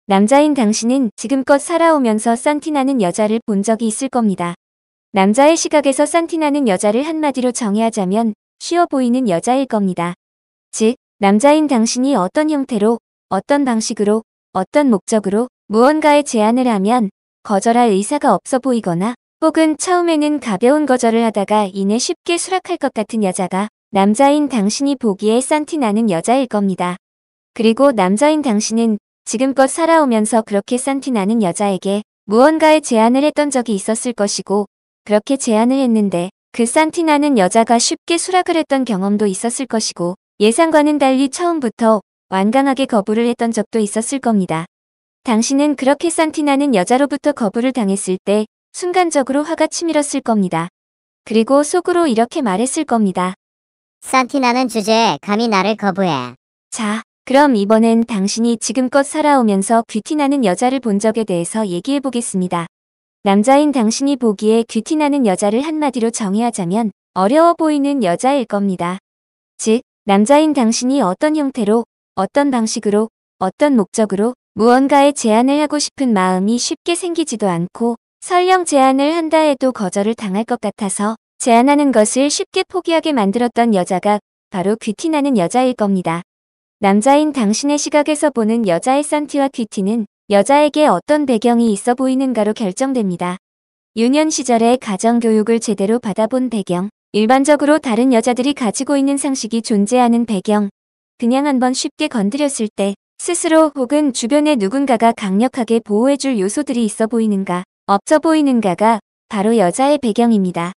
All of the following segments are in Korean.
남자인 당신은 지금껏 살아오면서 싼티나는 여자를 본 적이 있을 겁니다. 남자의 시각에서 싼티나는 여자를 한마디로 정의하자면 쉬워 보이는 여자일 겁니다. 즉, 남자인 당신이 어떤 형태로, 어떤 방식으로, 어떤 목적으로 무언가에 제안을 하면 거절할 의사가 없어 보이거나 혹은 처음에는 가벼운 거절을 하다가 이내 쉽게 수락할 것 같은 여자가 남자인 당신이 보기에 싼티나는 여자일 겁니다. 그리고 남자인 당신은 지금껏 살아오면서 그렇게 싼티나는 여자에게 무언가의 제안을 했던 적이 있었을 것이고 그렇게 제안을 했는데 그 싼티나는 여자가 쉽게 수락을 했던 경험도 있었을 것이고 예상과는 달리 처음부터 완강하게 거부를 했던 적도 있었을 겁니다. 당신은 그렇게 싼티나는 여자로부터 거부를 당했을 때 순간적으로 화가 치밀었을 겁니다. 그리고 속으로 이렇게 말했을 겁니다. 산티나는 주제에 감히 나를 거부해. 자, 그럼 이번엔 당신이 지금껏 살아오면서 귀티나는 여자를 본 적에 대해서 얘기해 보겠습니다. 남자인 당신이 보기에 귀티나는 여자를 한마디로 정의하자면 어려워 보이는 여자일 겁니다. 즉, 남자인 당신이 어떤 형태로, 어떤 방식으로, 어떤 목적으로 무언가에 제안을 하고 싶은 마음이 쉽게 생기지도 않고 설령 제안을 한다 해도 거절을 당할 것 같아서 제안하는 것을 쉽게 포기하게 만들었던 여자가 바로 귀티나는 여자일 겁니다. 남자인 당신의 시각에서 보는 여자의 싼티와 귀티는 여자에게 어떤 배경이 있어 보이는가로 결정됩니다. 유년 시절에 가정교육을 제대로 받아본 배경, 일반적으로 다른 여자들이 가지고 있는 상식이 존재하는 배경, 그냥 한번 쉽게 건드렸을 때 스스로 혹은 주변에 누군가가 강력하게 보호해줄 요소들이 있어 보이는가, 없어 보이는가가 바로 여자의 배경입니다.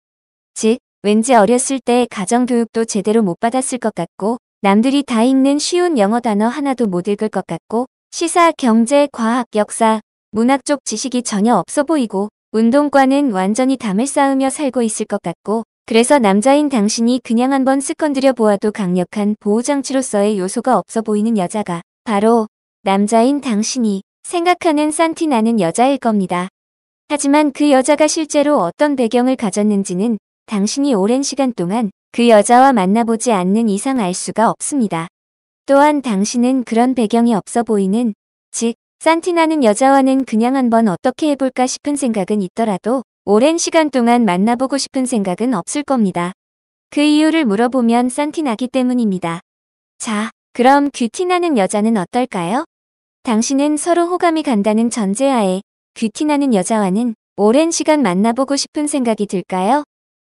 즉, 왠지 어렸을 때 가정교육도 제대로 못 받았을 것 같고 남들이 다 읽는 쉬운 영어 단어 하나도 못 읽을 것 같고 시사, 경제, 과학, 역사, 문학 쪽 지식이 전혀 없어 보이고 운동과는 완전히 담을 쌓으며 살고 있을 것 같고 그래서 남자인 당신이 그냥 한번 쓱 건드려 보아도 강력한 보호장치로서의 요소가 없어 보이는 여자가 바로 남자인 당신이 생각하는 싼티나는 여자일 겁니다. 하지만 그 여자가 실제로 어떤 배경을 가졌는지는 당신이 오랜 시간 동안 그 여자와 만나보지 않는 이상 알 수가 없습니다. 또한 당신은 그런 배경이 없어 보이는, 즉, 싼티나는 여자와는 그냥 한번 어떻게 해볼까 싶은 생각은 있더라도 오랜 시간 동안 만나보고 싶은 생각은 없을 겁니다. 그 이유를 물어보면 싼티나기 때문입니다. 자, 그럼 귀티나는 여자는 어떨까요? 당신은 서로 호감이 간다는 전제하에 귀티나는 여자와는 오랜 시간 만나보고 싶은 생각이 들까요?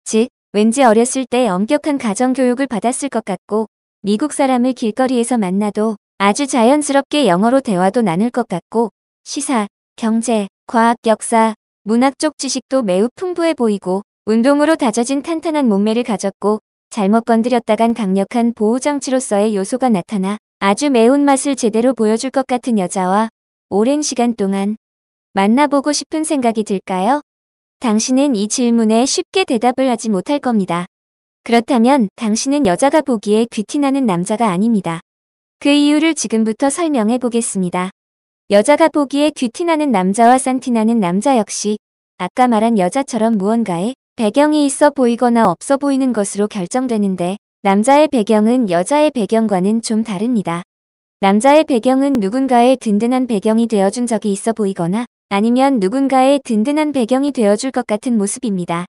즉, 왠지 어렸을 때 엄격한 가정교육을 받았을 것 같고 미국 사람을 길거리에서 만나도 아주 자연스럽게 영어로 대화도 나눌 것 같고 시사, 경제, 과학, 역사, 문학 쪽 지식도 매우 풍부해 보이고 운동으로 다져진 탄탄한 몸매를 가졌고 잘못 건드렸다간 강력한 보호장치로서의 요소가 나타나 아주 매운맛을 제대로 보여줄 것 같은 여자와 오랜 시간 동안 만나보고 싶은 생각이 들까요? 당신은 이 질문에 쉽게 대답을 하지 못할 겁니다. 그렇다면 당신은 여자가 보기에 귀티나는 남자가 아닙니다. 그 이유를 지금부터 설명해 보겠습니다. 여자가 보기에 귀티나는 남자와 싼티나는 남자 역시 아까 말한 여자처럼 무언가에 배경이 있어 보이거나 없어 보이는 것으로 결정되는데 남자의 배경은 여자의 배경과는 좀 다릅니다. 남자의 배경은 누군가의 든든한 배경이 되어준 적이 있어 보이거나 아니면 누군가의 든든한 배경이 되어줄 것 같은 모습입니다.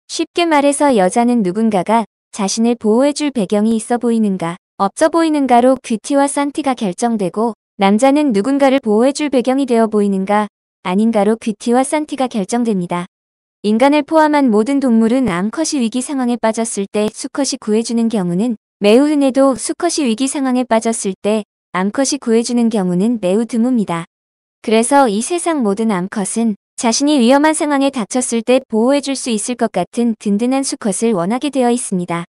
쉽게 말해서 여자는 누군가가 자신을 보호해줄 배경이 있어 보이는가, 없어 보이는가로 귀티와 싼티가 결정되고 남자는 누군가를 보호해줄 배경이 되어 보이는가, 아닌가로 귀티와 싼티가 결정됩니다. 인간을 포함한 모든 동물은 암컷이 위기 상황에 빠졌을 때 수컷이 구해주는 경우는 매우 흔해도 수컷이 위기 상황에 빠졌을 때 암컷이 구해주는 경우는 매우 드뭅니다. 그래서 이 세상 모든 암컷은 자신이 위험한 상황에 닥쳤을 때 보호해줄 수 있을 것 같은 든든한 수컷을 원하게 되어 있습니다.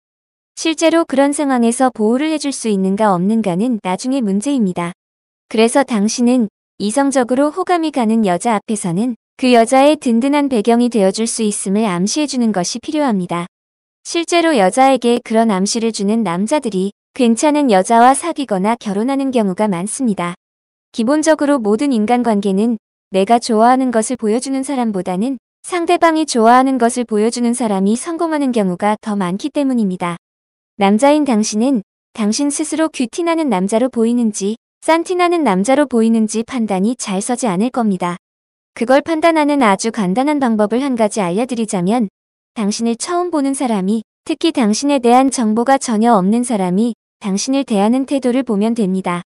실제로 그런 상황에서 보호를 해줄 수 있는가 없는가는 나중의 문제입니다. 그래서 당신은 이성적으로 호감이 가는 여자 앞에서는 그 여자의 든든한 배경이 되어줄 수 있음을 암시해주는 것이 필요합니다. 실제로 여자에게 그런 암시를 주는 남자들이 괜찮은 여자와 사귀거나 결혼하는 경우가 많습니다. 기본적으로 모든 인간관계는 내가 좋아하는 것을 보여주는 사람보다는 상대방이 좋아하는 것을 보여주는 사람이 성공하는 경우가 더 많기 때문입니다. 남자인 당신은 당신 스스로 귀티나는 남자로 보이는지 싼티나는 남자로 보이는지 판단이 잘 서지 않을 겁니다. 그걸 판단하는 아주 간단한 방법을 한 가지 알려드리자면 당신을 처음 보는 사람이, 특히 당신에 대한 정보가 전혀 없는 사람이 당신을 대하는 태도를 보면 됩니다.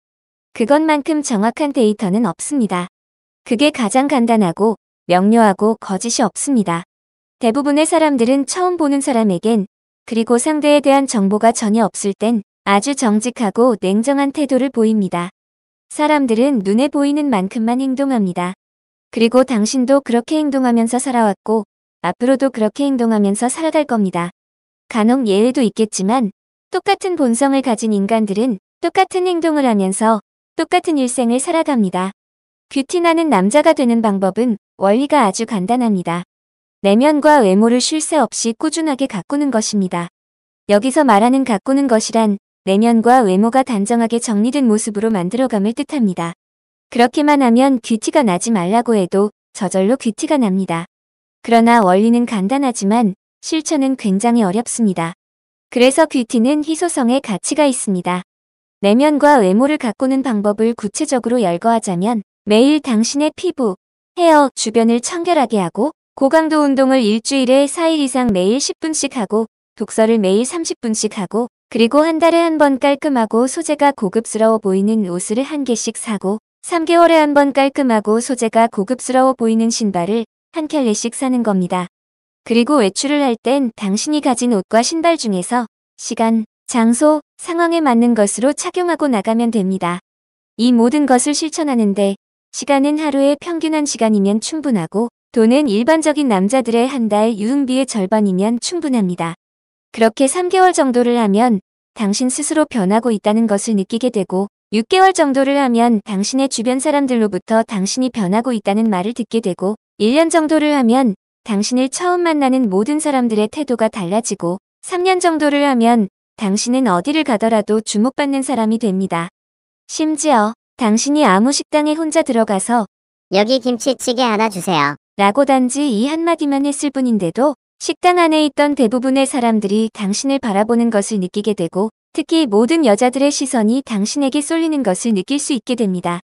그것만큼 정확한 데이터는 없습니다. 그게 가장 간단하고 명료하고 거짓이 없습니다. 대부분의 사람들은 처음 보는 사람에겐, 그리고 상대에 대한 정보가 전혀 없을 땐 아주 정직하고 냉정한 태도를 보입니다. 사람들은 눈에 보이는 만큼만 행동합니다. 그리고 당신도 그렇게 행동하면서 살아왔고 앞으로도 그렇게 행동하면서 살아갈 겁니다. 간혹 예외도 있겠지만 똑같은 본성을 가진 인간들은 똑같은 행동을 하면서 똑같은 일생을 살아갑니다. 뷰티나는 남자가 되는 방법은 원리가 아주 간단합니다. 내면과 외모를 쉴 새 없이 꾸준하게 가꾸는 것입니다. 여기서 말하는 가꾸는 것이란 내면과 외모가 단정하게 정리된 모습으로 만들어감을 뜻합니다. 그렇게만 하면 뷰티가 나지 말라고 해도 저절로 뷰티가 납니다. 그러나 원리는 간단하지만 실천은 굉장히 어렵습니다. 그래서 뷰티는 희소성에 가치가 있습니다. 내면과 외모를 가꾸는 방법을 구체적으로 열거하자면 매일 당신의 피부, 헤어 주변을 청결하게 하고 고강도 운동을 일주일에 4일 이상 매일 10분씩 하고 독서를 매일 30분씩 하고 그리고 한 달에 한 번 깔끔하고 소재가 고급스러워 보이는 옷을 한 개씩 사고 3개월에 한 번 깔끔하고 소재가 고급스러워 보이는 신발을 한 켤레씩 사는 겁니다. 그리고 외출을 할 땐 당신이 가진 옷과 신발 중에서 시간, 장소, 상황에 맞는 것으로 착용하고 나가면 됩니다. 이 모든 것을 실천하는데 시간은 하루의 평균 1시간이면 충분하고 돈은 일반적인 남자들의 한 달 유흥비의 절반이면 충분합니다. 그렇게 3개월 정도를 하면 당신 스스로 변하고 있다는 것을 느끼게 되고 6개월 정도를 하면 당신의 주변 사람들로부터 당신이 변하고 있다는 말을 듣게 되고 1년 정도를 하면 당신을 처음 만나는 모든 사람들의 태도가 달라지고 3년 정도를 하면 당신은 어디를 가더라도 주목받는 사람이 됩니다. 심지어 당신이 아무 식당에 혼자 들어가서 여기 김치찌개 하나 주세요. 라고 단지 이 한마디만 했을 뿐인데도 식당 안에 있던 대부분의 사람들이 당신을 바라보는 것을 느끼게 되고 특히 모든 여자들의 시선이 당신에게 쏠리는 것을 느낄 수 있게 됩니다.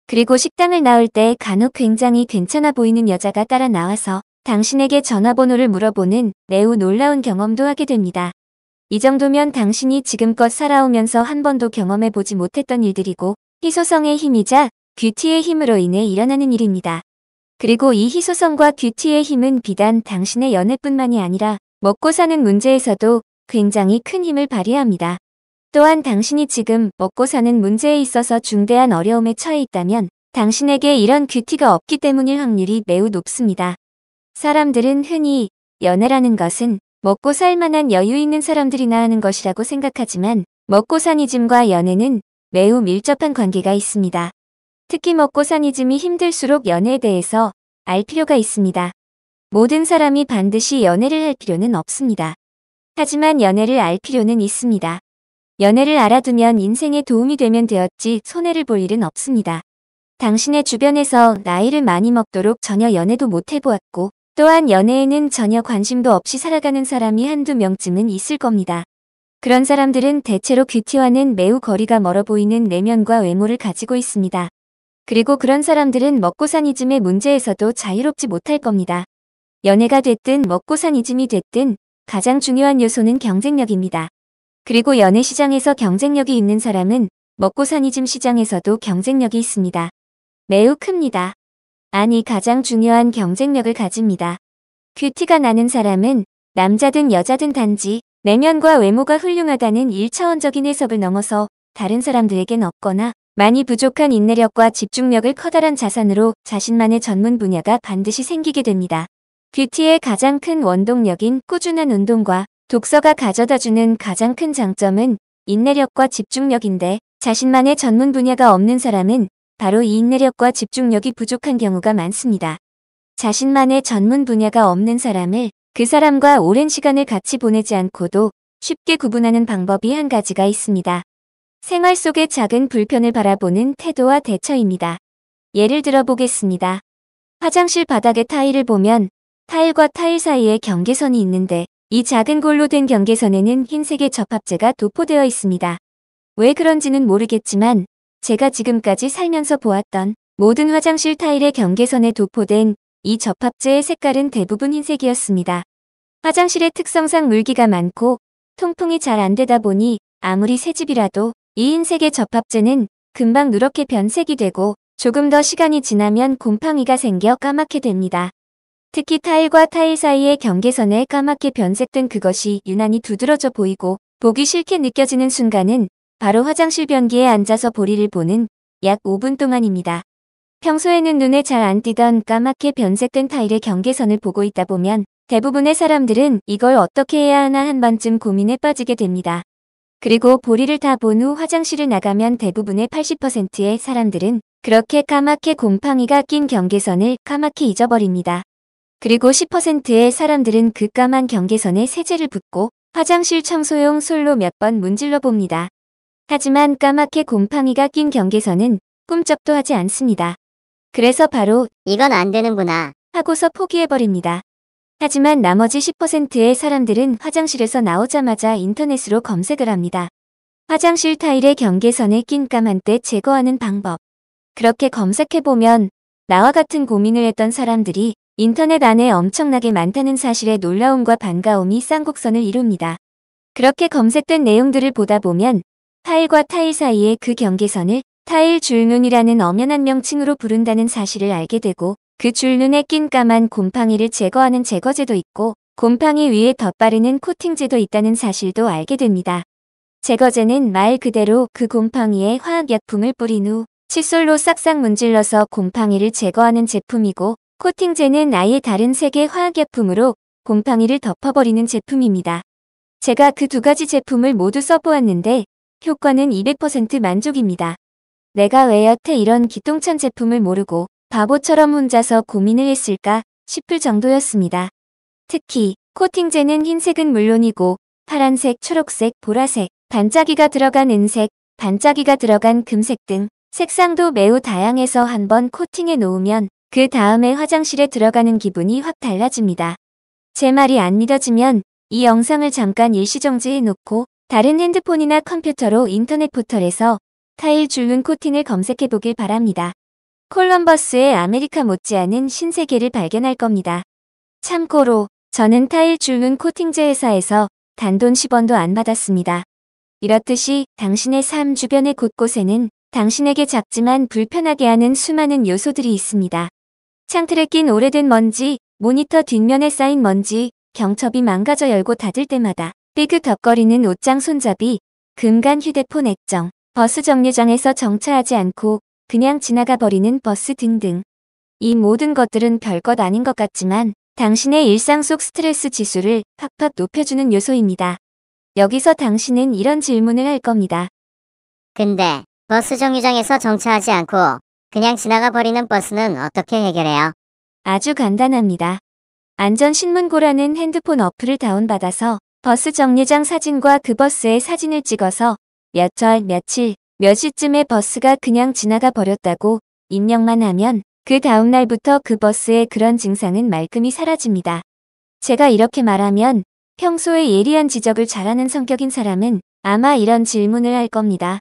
그리고 식당을 나올 때 간혹 굉장히 괜찮아 보이는 여자가 따라 나와서 당신에게 전화번호를 물어보는 매우 놀라운 경험도 하게 됩니다. 이 정도면 당신이 지금껏 살아오면서 한 번도 경험해보지 못했던 일들이고 희소성의 힘이자 뷰티의 힘으로 인해 일어나는 일입니다. 그리고 이 희소성과 뷰티의 힘은 비단 당신의 연애뿐만이 아니라 먹고 사는 문제에서도 굉장히 큰 힘을 발휘합니다. 또한 당신이 지금 먹고 사는 문제에 있어서 중대한 어려움에 처해 있다면 당신에게 이런 뷰티가 없기 때문일 확률이 매우 높습니다. 사람들은 흔히 연애라는 것은 먹고 살 만한 여유 있는 사람들이나 하는 것이라고 생각하지만 먹고 사니즘과 연애는 매우 밀접한 관계가 있습니다. 특히 먹고 사니즘이 힘들수록 연애에 대해서 알 필요가 있습니다. 모든 사람이 반드시 연애를 할 필요는 없습니다. 하지만 연애를 알 필요는 있습니다. 연애를 알아두면 인생에 도움이 되면 되었지 손해를 볼 일은 없습니다. 당신의 주변에서 나이를 많이 먹도록 전혀 연애도 못 해보았고 또한 연애에는 전혀 관심도 없이 살아가는 사람이 한두 명쯤은 있을 겁니다. 그런 사람들은 대체로 뷰티와는 매우 거리가 멀어 보이는 내면과 외모를 가지고 있습니다. 그리고 그런 사람들은 먹고사니즘의 문제에서도 자유롭지 못할 겁니다. 연애가 됐든 먹고사니즘이 됐든 가장 중요한 요소는 경쟁력입니다. 그리고 연애 시장에서 경쟁력이 있는 사람은 먹고사니즘 시장에서도 경쟁력이 있습니다. 매우 큽니다. 아니 가장 중요한 경쟁력을 가집니다. 뷰티가 나는 사람은 남자든 여자든 단지 내면과 외모가 훌륭하다는 1차원적인 해석을 넘어서 다른 사람들에겐 없거나 많이 부족한 인내력과 집중력을 커다란 자산으로 자신만의 전문 분야가 반드시 생기게 됩니다. 뷰티의 가장 큰 원동력인 꾸준한 운동과 독서가 가져다주는 가장 큰 장점은 인내력과 집중력인데 자신만의 전문 분야가 없는 사람은 바로 이 인내력과 집중력이 부족한 경우가 많습니다. 자신만의 전문 분야가 없는 사람을 그 사람과 오랜 시간을 같이 보내지 않고도 쉽게 구분하는 방법이 한 가지가 있습니다. 생활 속의 작은 불편을 바라보는 태도와 대처입니다. 예를 들어 보겠습니다. 화장실 바닥의 타일을 보면 타일과 타일 사이에 경계선이 있는데 이 작은 골로 된 경계선에는 흰색의 접합제가 도포되어 있습니다. 왜 그런지는 모르겠지만 제가 지금까지 살면서 보았던 모든 화장실 타일의 경계선에 도포된 이 접합제의 색깔은 대부분 흰색이었습니다. 화장실의 특성상 물기가 많고 통풍이 잘 안 되다 보니 아무리 새 집이라도 이 흰색의 접합제는 금방 누렇게 변색이 되고 조금 더 시간이 지나면 곰팡이가 생겨 까맣게 됩니다. 특히 타일과 타일 사이의 경계선에 까맣게 변색된 그것이 유난히 두드러져 보이고 보기 싫게 느껴지는 순간은 바로 화장실 변기에 앉아서 볼일을 보는 약 5분 동안입니다. 평소에는 눈에 잘 안 띄던 까맣게 변색된 타일의 경계선을 보고 있다 보면 대부분의 사람들은 이걸 어떻게 해야 하나 한 번쯤 고민에 빠지게 됩니다. 그리고 볼일을 다 본 후 화장실을 나가면 대부분의 80%의 사람들은 그렇게 까맣게 곰팡이가 낀 경계선을 까맣게 잊어버립니다. 그리고 10%의 사람들은 그 까만 경계선에 세제를 붓고 화장실 청소용 솔로 몇 번 문질러 봅니다. 하지만 까맣게 곰팡이가 낀 경계선은 꿈쩍도 하지 않습니다. 그래서 바로 이건 안 되는구나 하고서 포기해버립니다. 하지만 나머지 10%의 사람들은 화장실에서 나오자마자 인터넷으로 검색을 합니다. 화장실 타일의 경계선에 낀 까만 때 제거하는 방법. 그렇게 검색해보면 나와 같은 고민을 했던 사람들이 인터넷 안에 엄청나게 많다는 사실에 놀라움과 반가움이 쌍곡선을 이룹니다. 그렇게 검색된 내용들을 보다 보면 타일과 타일 사이의 그 경계선을 타일 줄눈이라는 엄연한 명칭으로 부른다는 사실을 알게 되고 그 줄눈에 낀 까만 곰팡이를 제거하는 제거제도 있고 곰팡이 위에 덧바르는 코팅제도 있다는 사실도 알게 됩니다. 제거제는 말 그대로 그 곰팡이에 화학약품을 뿌린 후 칫솔로 싹싹 문질러서 곰팡이를 제거하는 제품이고 코팅제는 아예 다른 색의 화학약품으로 곰팡이를 덮어버리는 제품입니다. 제가 그 두 가지 제품을 모두 써보았는데 효과는 200% 만족입니다. 내가 왜 여태 이런 기똥찬 제품을 모르고 바보처럼 혼자서 고민을 했을까 싶을 정도였습니다. 특히 코팅제는 흰색은 물론이고 파란색, 초록색, 보라색, 반짝이가 들어간 은색, 반짝이가 들어간 금색 등 색상도 매우 다양해서 한번 코팅해 놓으면 그 다음에 화장실에 들어가는 기분이 확 달라집니다. 제 말이 안 믿어지면 이 영상을 잠깐 일시정지해 놓고 다른 핸드폰이나 컴퓨터로 인터넷 포털에서 타일 줄눈 코팅을 검색해 보길 바랍니다. 콜럼버스의 아메리카 못지않은 신세계를 발견할 겁니다. 참고로 저는 타일 줄눈 코팅제 회사에서 단돈 10원도 안 받았습니다. 이렇듯이 당신의 삶 주변의 곳곳에는 당신에게 작지만 불편하게 하는 수많은 요소들이 있습니다. 창틀에 낀 오래된 먼지, 모니터 뒷면에 쌓인 먼지, 경첩이 망가져 열고 닫을 때마다 삐그덕거리는 옷장 손잡이, 금간 휴대폰 액정, 버스 정류장에서 정차하지 않고 그냥 지나가 버리는 버스 등등. 이 모든 것들은 별것 아닌 것 같지만 당신의 일상 속 스트레스 지수를 팍팍 높여주는 요소입니다. 여기서 당신은 이런 질문을 할 겁니다. 근데 버스 정류장에서 정차하지 않고 그냥 지나가 버리는 버스는 어떻게 해결해요? 아주 간단합니다. 안전신문고라는 핸드폰 어플을 다운받아서 버스 정류장 사진과 그 버스의 사진을 찍어서 몇 절, 며칠, 몇 시쯤에 버스가 그냥 지나가 버렸다고 입력만 하면 그 다음날부터 그 버스의 그런 증상은 말끔히 사라집니다. 제가 이렇게 말하면 평소에 예리한 지적을 잘하는 성격인 사람은 아마 이런 질문을 할 겁니다.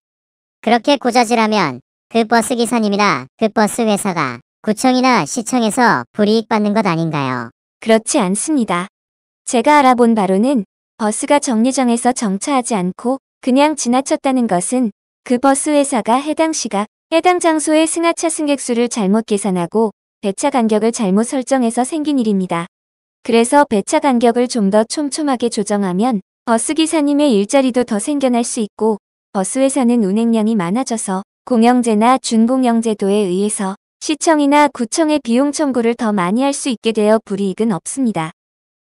그렇게 고자질하면 그 버스 기사님이나 그 버스 회사가 구청이나 시청에서 불이익 받는 것 아닌가요? 그렇지 않습니다. 제가 알아본 바로는 버스가 정류장에서 정차하지 않고 그냥 지나쳤다는 것은 그 버스 회사가 해당 시각, 해당 장소의 승하차 승객 수를 잘못 계산하고 배차 간격을 잘못 설정해서 생긴 일입니다. 그래서 배차 간격을 좀 더 촘촘하게 조정하면 버스 기사님의 일자리도 더 생겨날 수 있고 버스 회사는 운행량이 많아져서 공영제나 준공영제도에 의해서 시청이나 구청의 비용 청구를 더 많이 할 수 있게 되어 불이익은 없습니다.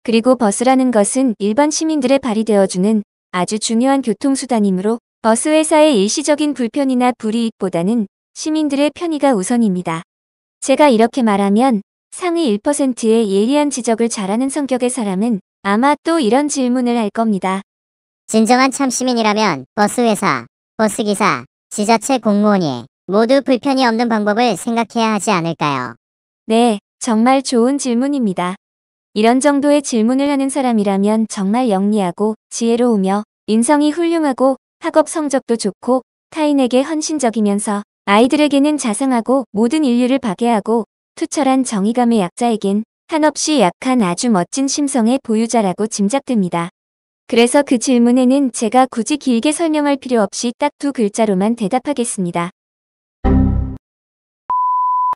그리고 버스라는 것은 일반 시민들의 발이 되어주는 아주 중요한 교통수단이므로 버스 회사의 일시적인 불편이나 불이익보다는 시민들의 편의가 우선입니다. 제가 이렇게 말하면 상위 1%의 예리한 지적을 잘하는 성격의 사람은 아마 또 이런 질문을 할 겁니다. 진정한 참시민이라면 버스 회사, 버스 기사, 지자체 공무원이 모두 불편이 없는 방법을 생각해야 하지 않을까요? 네, 정말 좋은 질문입니다. 이런 정도의 질문을 하는 사람이라면 정말 영리하고 지혜로우며 인성이 훌륭하고 학업 성적도 좋고 타인에게 헌신적이면서 아이들에게는 자상하고 모든 인류를 박애하고 투철한 정의감의 약자에겐 한없이 약한 아주 멋진 심성의 보유자라고 짐작됩니다. 그래서 그 질문에는 제가 굳이 길게 설명할 필요 없이 딱 두 글자로만 대답하겠습니다.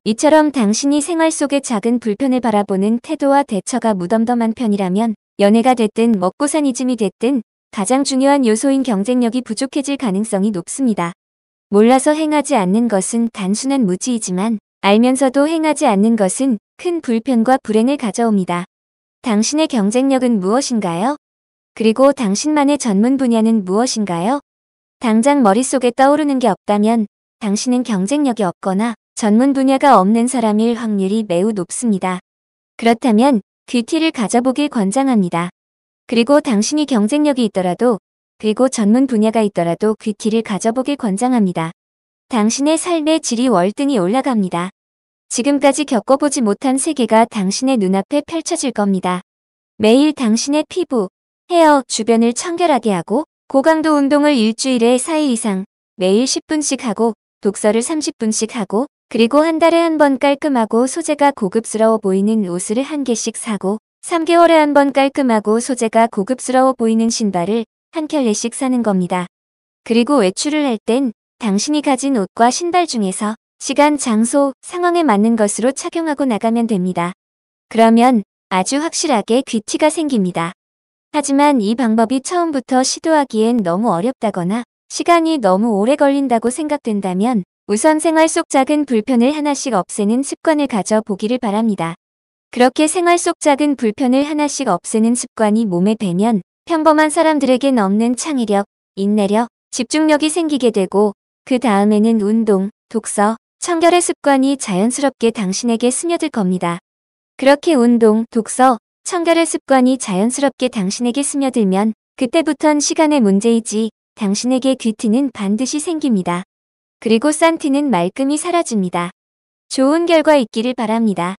이처럼 당신이 생활 속의 작은 불편을 바라보는 태도와 대처가 무덤덤한 편이라면 연애가 됐든 먹고사니즘이 됐든 가장 중요한 요소인 경쟁력이 부족해질 가능성이 높습니다. 몰라서 행하지 않는 것은 단순한 무지이지만 알면서도 행하지 않는 것은 큰 불편과 불행을 가져옵니다. 당신의 경쟁력은 무엇인가요? 그리고 당신만의 전문 분야는 무엇인가요? 당장 머릿속에 떠오르는 게 없다면 당신은 경쟁력이 없거나 전문 분야가 없는 사람일 확률이 매우 높습니다. 그렇다면 귀티를 가져보길 권장합니다. 그리고 당신이 경쟁력이 있더라도 그리고 전문 분야가 있더라도 귀티를 가져보길 권장합니다. 당신의 삶의 질이 월등히 올라갑니다. 지금까지 겪어보지 못한 세계가 당신의 눈앞에 펼쳐질 겁니다. 매일 당신의 피부, 헤어 주변을 청결하게 하고 고강도 운동을 일주일에 4일 이상 매일 10분씩 하고 독서를 30분씩 하고 그리고 한 달에 한 번 깔끔하고 소재가 고급스러워 보이는 옷을 한 개씩 사고 3개월에 한 번 깔끔하고 소재가 고급스러워 보이는 신발을 한 켤레씩 사는 겁니다. 그리고 외출을 할 땐 당신이 가진 옷과 신발 중에서 시간, 장소, 상황에 맞는 것으로 착용하고 나가면 됩니다. 그러면 아주 확실하게 귀티가 생깁니다. 하지만 이 방법이 처음부터 시도하기엔 너무 어렵다거나 시간이 너무 오래 걸린다고 생각된다면 우선 생활 속 작은 불편을 하나씩 없애는 습관을 가져보기를 바랍니다. 그렇게 생활 속 작은 불편을 하나씩 없애는 습관이 몸에 배면 평범한 사람들에겐 없는 창의력, 인내력, 집중력이 생기게 되고 그 다음에는 운동, 독서, 청결의 습관이 자연스럽게 당신에게 스며들 겁니다. 그렇게 운동, 독서, 청결의 습관이 자연스럽게 당신에게 스며들면 그때부턴 시간의 문제이지 당신에게 귀티는 반드시 생깁니다. 그리고 싼티는 말끔히 사라집니다. 좋은 결과 있기를 바랍니다.